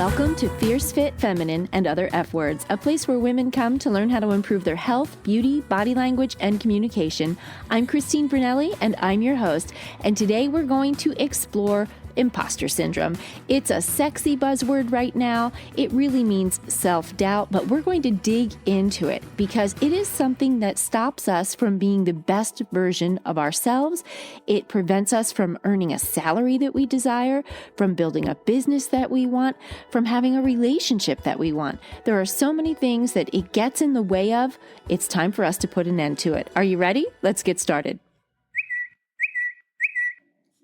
Welcome to Fierce Fit Feminine and Other F Words, a place where women come to learn how to improve their health, beauty, body language, and communication. I'm Christine Brunelli, and I'm your host. And today we're going to explore imposter syndrome. It's a sexy buzzword right now. It really means self-doubt, but we're going to dig into it because it is something that stops us from being the best version of ourselves. It prevents us from earning a salary that we desire, from building a business that we want, from having a relationship that we want. There are so many things that it gets in the way of. It's time for us to put an end to it. Are you ready? Let's get started.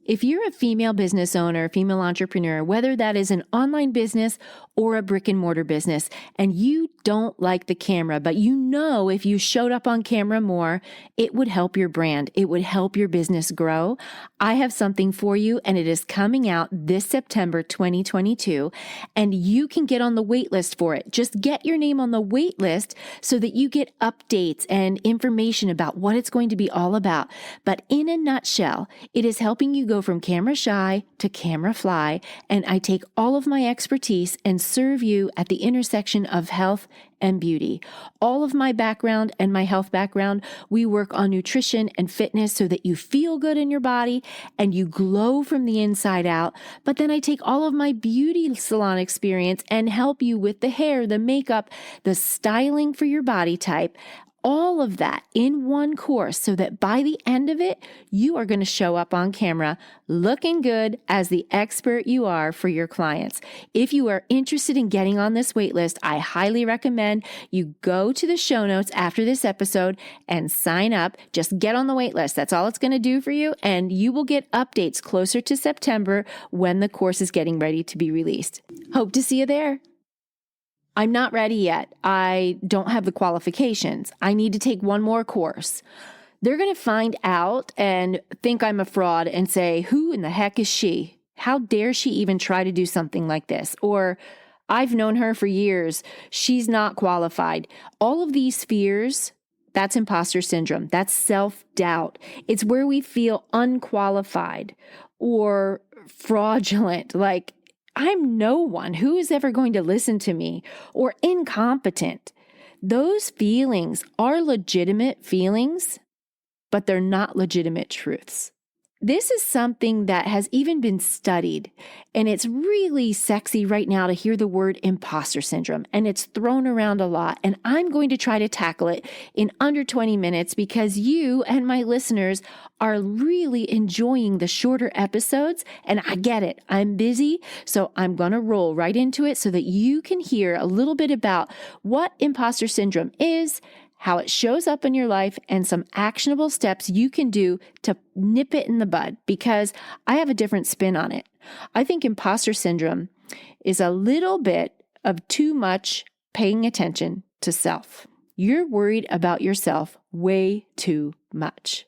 If you're a female business owner, female entrepreneur, whether that is an online business or a brick and mortar business, and you don't like the camera, but you know if you showed up on camera more, it would help your brand. It would help your business grow. I have something for you, and it is coming out this September 2022, and you can get on the wait list for it. Just get your name on the wait list so that you get updates and information about what it's going to be all about. But in a nutshell, it is helping you go from camera shy to camera fly, and I take all of my expertise and serve you at the intersection of health and beauty. All of my background and my health background, we work on nutrition and fitness so that you feel good in your body and you glow from the inside out. But then I take all of my beauty salon experience and help you with the hair, the makeup, the styling for your body type, all of that in one course so that by the end of it, you are going to show up on camera looking good as the expert you are for your clients. If you are interested in getting on this wait list, I highly recommend you go to the show notes after this episode and sign up. Just get on the wait list. That's all it's going to do for you. And you will get updates closer to September when the course is getting ready to be released. Hope to see you there. I'm not ready yet. I don't have the qualifications. I need to take one more course. They're going to find out and think I'm a fraud and say, who in the heck is she? How dare she even try to do something like this? Or I've known her for years. She's not qualified. All of these fears, that's imposter syndrome. That's self-doubt. It's where we feel unqualified or fraudulent, like I'm no one. Who is ever going to listen to me? Or incompetent. Those feelings are legitimate feelings, but they're not legitimate truths. This is something that has even been studied, and it's really sexy right now to hear the word imposter syndrome, and it's thrown around a lot, and I'm going to try to tackle it in under 20 minutes because you and my listeners are really enjoying the shorter episodes, and I get it. I'm busy, so I'm going to roll right into it so that you can hear a little bit about what imposter syndrome is, how it shows up in your life, and some actionable steps you can do to nip it in the bud, because I have a different spin on it. I think imposter syndrome is a little bit of too much paying attention to self. You're worried about yourself way too much.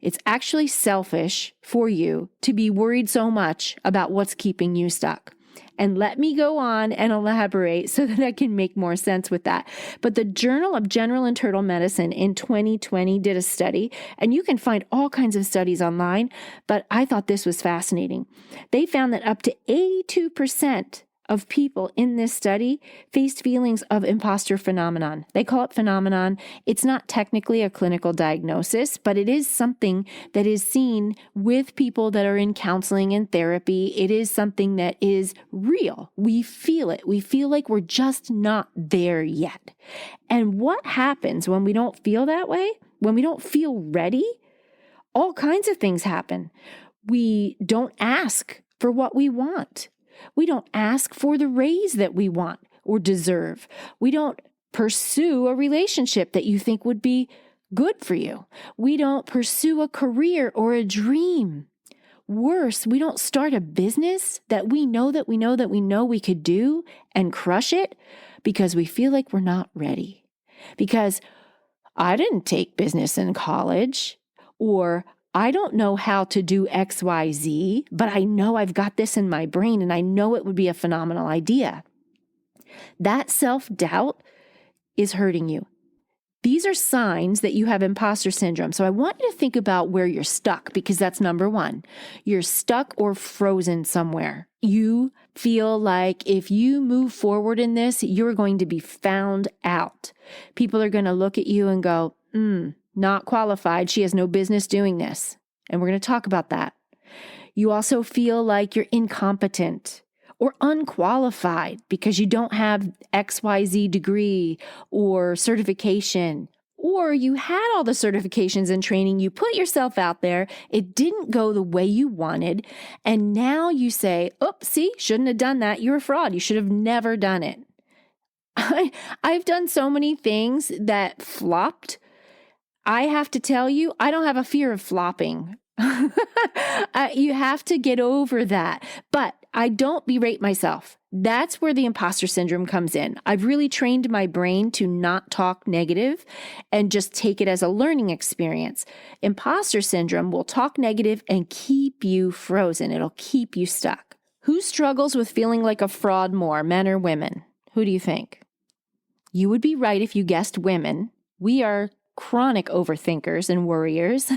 It's actually selfish for you to be worried so much about what's keeping you stuck. And let me go on and elaborate so that I can make more sense with that. But the Journal of General Internal Medicine in 2020 did a study, and you can find all kinds of studies online, but I thought this was fascinating. They found that up to 82% of people in this study faced feelings of imposter phenomenon. They call it phenomenon. It's not technically a clinical diagnosis, but it is something that is seen with people that are in counseling and therapy. It is something that is real. We feel it. We feel like we're just not there yet. And what happens when we don't feel that way? When we don't feel ready? All kinds of things happen. We don't ask for what we want. We don't ask for the raise that we want or deserve. We don't pursue a relationship that you think would be good for you. We don't pursue a career or a dream. Worse, we don't start a business that we know we could do and crush it because we feel like we're not ready. Because I didn't take business in college, or I don't know how to do XYZ, but I know I've got this in my brain and I know it would be a phenomenal idea. That self-doubt is hurting you. These are signs that you have imposter syndrome. So I want you to think about where you're stuck, because that's number one. You're stuck or frozen somewhere. You feel like if you move forward in this, you're going to be found out. People are going to look at you and go, not qualified. She has no business doing this. And we're going to talk about that. You also feel like you're incompetent or unqualified because you don't have XYZ degree or certification, or you had all the certifications and training, you put yourself out there, it didn't go the way you wanted, and now you say, see, shouldn't have done that, you're a fraud, you should have never done it. I've done so many things that flopped. I have to tell you, I don't have a fear of flopping. You have to get over that. But I don't berate myself. That's where the imposter syndrome comes in. I've really trained my brain to not talk negative and just take it as a learning experience. Imposter syndrome will talk negative and keep you frozen. It'll keep you stuck. Who struggles with feeling like a fraud more, men or women? Who do you think? You would be right if you guessed women. We are chronic overthinkers and worriers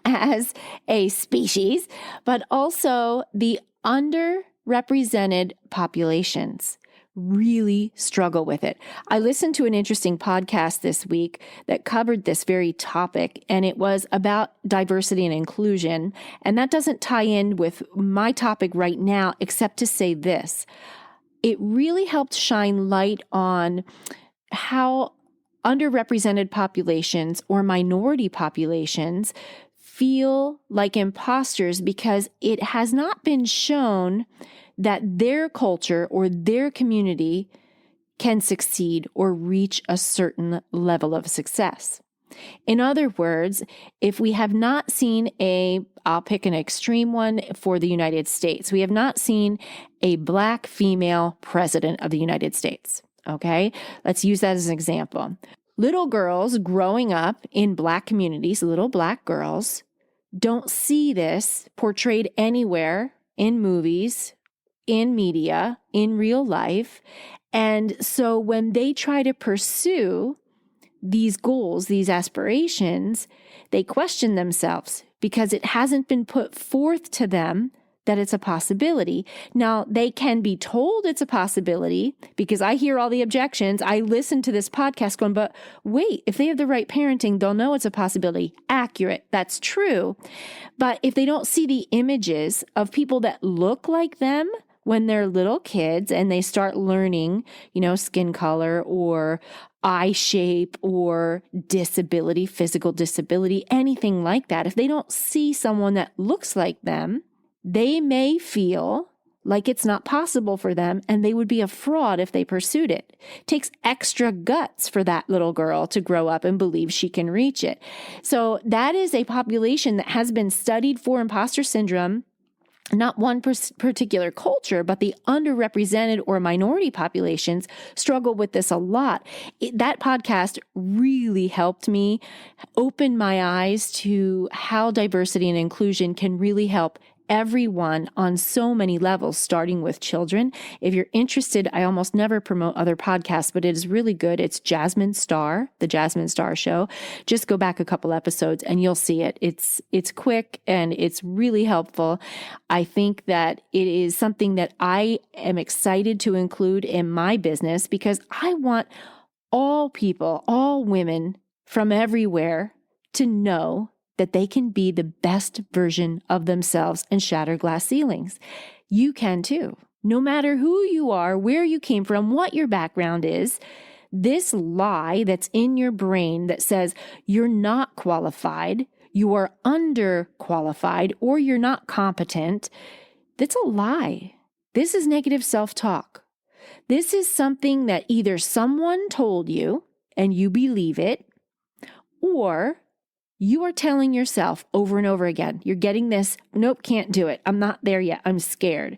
as a species, but also the underrepresented populations really struggle with it. I listened to an interesting podcast this week that covered this very topic, and it was about diversity and inclusion. And that doesn't tie in with my topic right now, except to say this. It really helped shine light on how underrepresented populations or minority populations feel like imposters because it has not been shown that their culture or their community can succeed or reach a certain level of success. In other words, if we have not seen I'll pick an extreme one for the United States. We have not seen a Black female president of the United States. Okay, let's use that as an example. Little girls growing up in Black communities, little Black girls, don't see this portrayed anywhere in movies, in media, in real life. And so when they try to pursue these goals, these aspirations, they question themselves because it hasn't been put forth to them that it's a possibility. Now, they can be told it's a possibility because I hear all the objections. I listen to this podcast going, but wait, if they have the right parenting, they'll know it's a possibility. Accurate. That's true. But if they don't see the images of people that look like them when they're little kids and they start learning, skin color or eye shape or disability, physical disability, anything like that, if they don't see someone that looks like them, they may feel like it's not possible for them and they would be a fraud if they pursued it. It takes extra guts for that little girl to grow up and believe she can reach it. So that is a population that has been studied for imposter syndrome. Not one particular culture, but the underrepresented or minority populations struggle with this a lot. That podcast really helped me open my eyes to how diversity and inclusion can really help everyone on so many levels, starting with children. If you're interested, I almost never promote other podcasts, but it is really good. It's Jasmine Star, the Jasmine Star Show. Just go back a couple episodes and you'll see it. It's quick and it's really helpful. I think that it is something that I am excited to include in my business because I want all people, all women from everywhere to know that they can be the best version of themselves and shatter glass ceilings. You can too. No matter who you are, where you came from, what your background is, this lie that's in your brain that says you're not qualified, you are underqualified, or you're not competent, that's a lie. This is negative self-talk. This is something that either someone told you and you believe it, or you are telling yourself over and over again, you're getting this, nope, can't do it. I'm not there yet. I'm scared.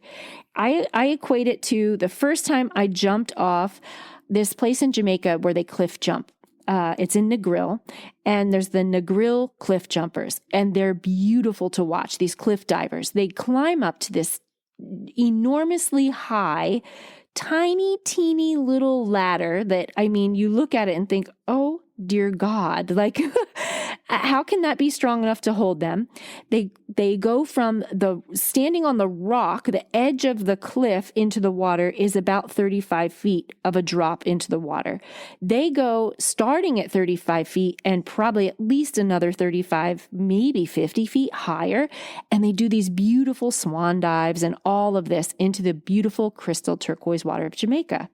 I equate it to the first time I jumped off this place in Jamaica where they cliff jump. It's in Negril, and there's the Negril cliff jumpers, and they're beautiful to watch, these cliff divers. They climb up to this enormously high, tiny, teeny little ladder that, you look at it and think, oh dear God, like how can that be strong enough to hold them? They go from the standing on the rock, the edge of the cliff into the water is about 35 feet of a drop into the water. They go starting at 35 feet and probably at least another 35, maybe 50 feet higher. And they do these beautiful swan dives and all of this into the beautiful crystal turquoise water of Jamaica.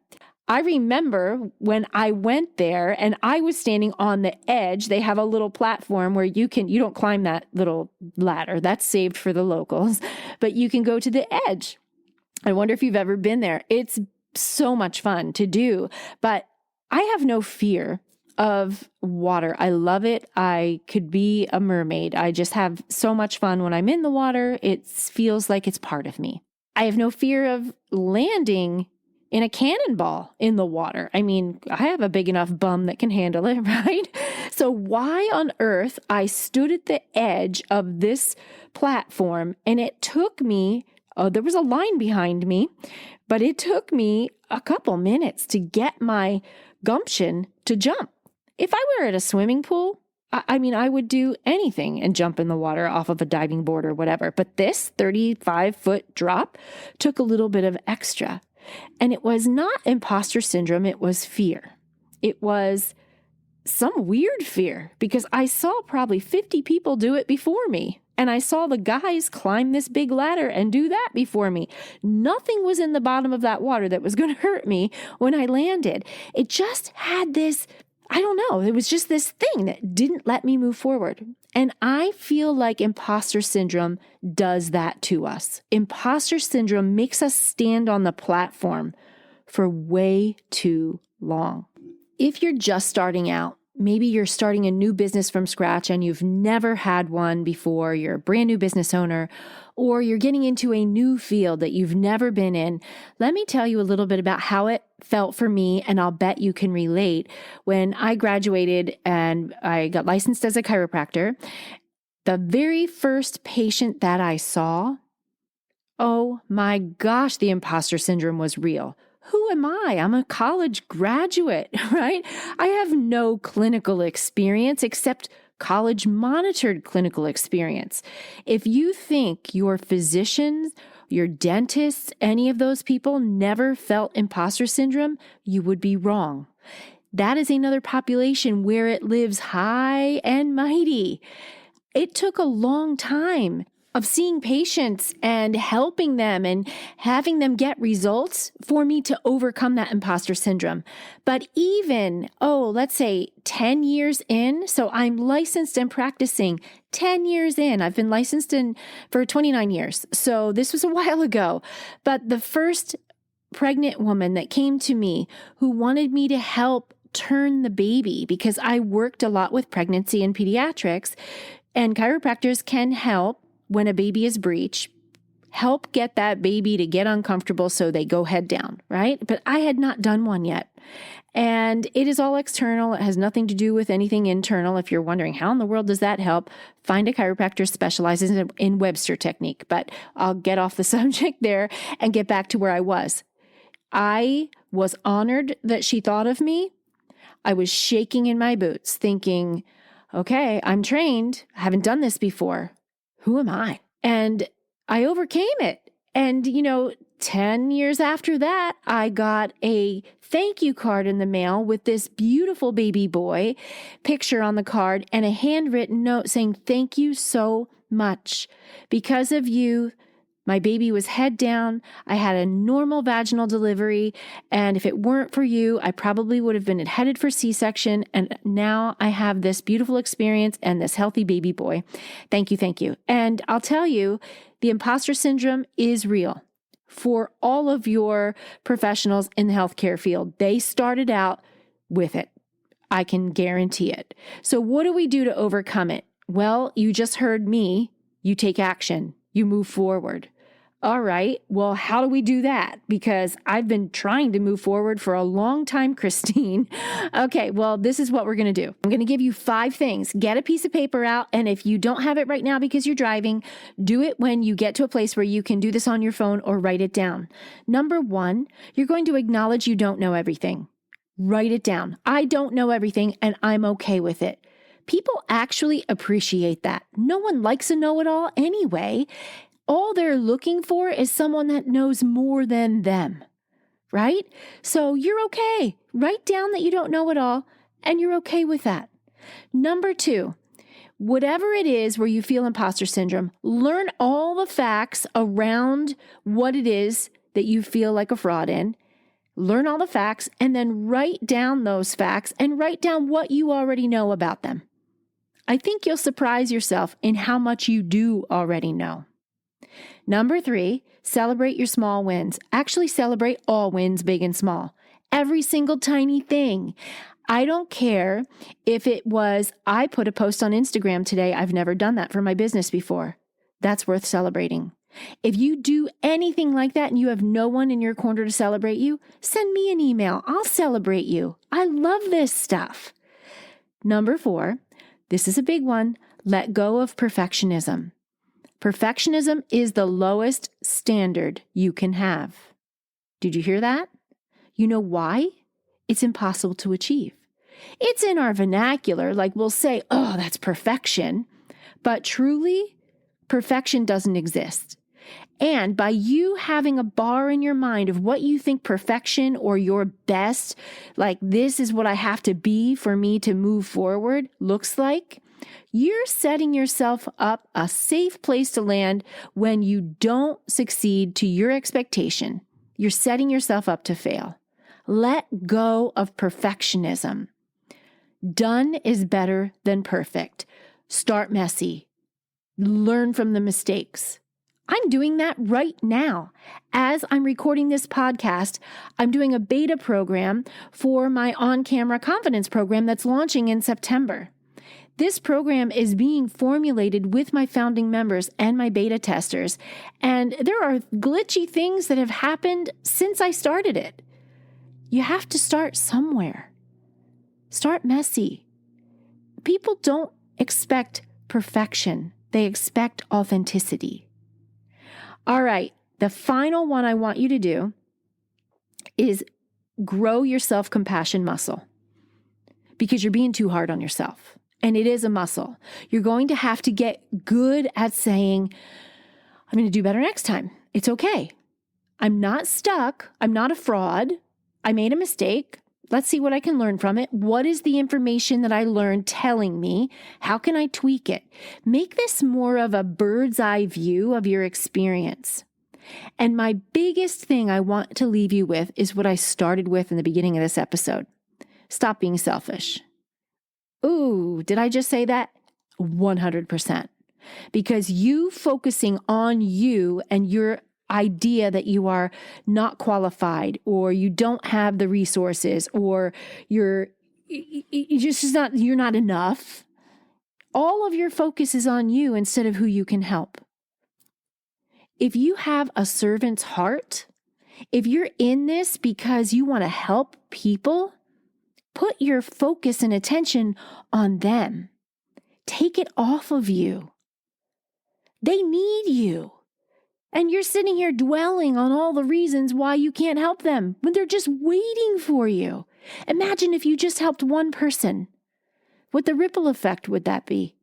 I remember when I went there and I was standing on the edge. They have a little platform where you don't climb that little ladder. That's saved for the locals, but you can go to the edge. I wonder if you've ever been there. It's so much fun to do, but I have no fear of water. I love it. I could be a mermaid. I just have so much fun when I'm in the water. It feels like it's part of me. I have no fear of landing in a cannonball in the water. I mean, I have a big enough bum that can handle it, right? So why on earth I stood at the edge of this platform and it took me, there was a line behind me, but it took me a couple minutes to get my gumption to jump. If I were at a swimming pool, I mean, I would do anything and jump in the water off of a diving board or whatever. But this 35-foot drop took a little bit of extra. And it was not imposter syndrome, it was fear. It was some weird fear because I saw probably 50 people do it before me. And I saw the guys climb this big ladder and do that before me. Nothing was in the bottom of that water that was going to hurt me when I landed. It just had this, I don't know, it was just this thing that didn't let me move forward. And I feel like imposter syndrome does that to us. Imposter syndrome makes us stand on the platform for way too long. If you're just starting out, maybe you're starting a new business from scratch and you've never had one before, you're a brand new business owner, or you're getting into a new field that you've never been in, let me tell you a little bit about how it felt for me, and I'll bet you can relate. When I graduated and I got licensed as a chiropractor, the very first patient that I saw, oh my gosh, the imposter syndrome was real. Who am I? I'm a college graduate, right? I have no clinical experience except college monitored clinical experience. If you think your physicians, your dentists, any of those people never felt imposter syndrome, you would be wrong. That is another population where it lives high and mighty. It took a long time of seeing patients and helping them and having them get results for me to overcome that imposter syndrome. But even, let's say 10 years in, so I'm licensed and practicing 10 years in. I've been licensed for 29 years. So this was a while ago. But the first pregnant woman that came to me who wanted me to help turn the baby, because I worked a lot with pregnancy and pediatrics, and chiropractors can help when a baby is breech, help get that baby to get uncomfortable so they go head down, right? But I had not done one yet. And it is all external. It has nothing to do with anything internal. If you're wondering how in the world does that help, find a chiropractor specializes in Webster technique. But I'll get off the subject there and get back to where I was. I was honored that she thought of me. I was shaking in my boots thinking, okay, I'm trained. I haven't done this before. Who am I? And I overcame it. And, 10 years after that, I got a thank you card in the mail with this beautiful baby boy picture on the card and a handwritten note saying, thank you so much. Because of you, my baby was head down. I had a normal vaginal delivery. And if it weren't for you, I probably would have been headed for C-section. And now I have this beautiful experience and this healthy baby boy. Thank you. Thank you. And I'll tell you, the imposter syndrome is real for all of your professionals in the healthcare field. They started out with it. I can guarantee it. So what do we do to overcome it? Well, you just heard me. You take action. You move forward. All right. Well, how do we do that? Because I've been trying to move forward for a long time, Christine. Okay. Well, this is what we're going to do. I'm going to give you 5 things. Get a piece of paper out. And if you don't have it right now because you're driving, do it when you get to a place where you can do this on your phone or write it down. Number 1, you're going to acknowledge you don't know everything. Write it down. I don't know everything and I'm okay with it. People actually appreciate that. No one likes a know-it-all anyway. All they're looking for is someone that knows more than them, right? So you're okay. Write down that you don't know it all and you're okay with that. Number 2, whatever it is where you feel imposter syndrome, learn all the facts around what it is that you feel like a fraud in. Learn all the facts and then write down those facts and write down what you already know about them. I think you'll surprise yourself in how much you do already know. Number 3, celebrate your small wins. Actually celebrate all wins, big and small. Every single tiny thing. I don't care if it was, I put a post on Instagram today. I've never done that for my business before. That's worth celebrating. If you do anything like that and you have no one in your corner to celebrate you, send me an email. I'll celebrate you. I love this stuff. Number 4, this is a big one. Let go of perfectionism. Perfectionism is the lowest standard you can have. Did you hear that? You know why? It's impossible to achieve. It's in our vernacular, like we'll say, oh, that's perfection. But truly, perfection doesn't exist. And by you having a bar in your mind of what you think perfection or your best, like this is what I have to be for me to move forward, looks like, you're setting yourself up a safe place to land when you don't succeed to your expectation. You're setting yourself up to fail. Let go of perfectionism. Done is better than perfect. Start messy. Learn from the mistakes. I'm doing that right now. As I'm recording this podcast, I'm doing a beta program for my on-camera confidence program that's launching in September. This program is being formulated with my founding members and my beta testers, and there are glitchy things that have happened since I started it. You have to start somewhere. Start messy. People don't expect perfection. They expect authenticity. All right, the final one I want you to do is grow your self-compassion muscle because you're being too hard on yourself. And it is a muscle. You're going to have to get good at saying, I'm going to do better next time. It's okay. I'm not stuck. I'm not a fraud. I made a mistake. Let's see what I can learn from it. What is the information that I learned telling me? How can I tweak it? Make this more of a bird's eye view of your experience. And my biggest thing I want to leave you with is what I started with in the beginning of this episode. Stop being selfish. Ooh, did I just say that? 100%. Because you focusing on you and your idea that you are not qualified or you don't have the resources or you're not enough. All of your focus is on you instead of who you can help. If you have a servant's heart, if you're in this because you want to help people, put your focus and attention on them. Take it off of you. They need you. And you're sitting here dwelling on all the reasons why you can't help them when they're just waiting for you. Imagine if you just helped one person. What the ripple effect would that be?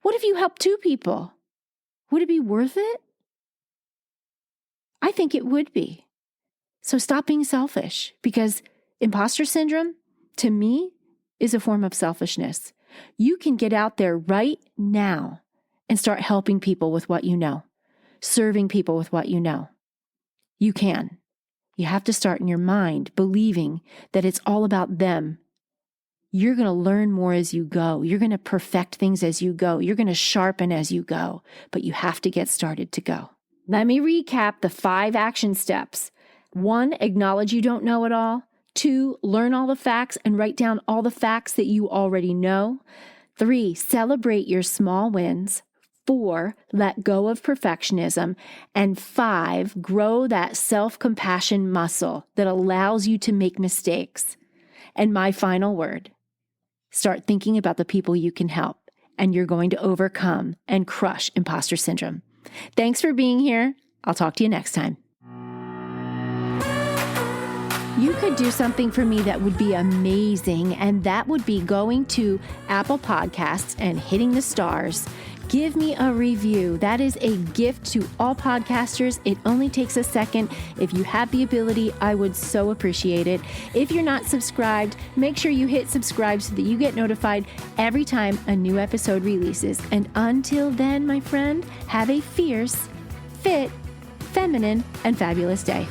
What if you helped 2 people? Would it be worth it? I think it would be. So stop being selfish because imposter syndrome, to me, is a form of selfishness. You can get out there right now and start helping people with what you know, serving people with what you know. You can. You have to start in your mind believing that it's all about them. You're going to learn more as you go. You're going to perfect things as you go. You're going to sharpen as you go, but you have to get started to go. Let me recap the 5 action steps. 1, acknowledge you don't know it all. 2, learn all the facts and write down all the facts that you already know. 3, celebrate your small wins. 4, let go of perfectionism. And 5, grow that self-compassion muscle that allows you to make mistakes. And my final word, start thinking about the people you can help, and you're going to overcome and crush imposter syndrome. Thanks for being here. I'll talk to you next time. You could do something for me that would be amazing, and that would be going to Apple Podcasts and hitting the stars. Give me a review. That is a gift to all podcasters. It only takes a second. If you have the ability, I would so appreciate it. If you're not subscribed, make sure you hit subscribe so that you get notified every time a new episode releases. And until then, my friend, have a fierce, fit, feminine, and fabulous day.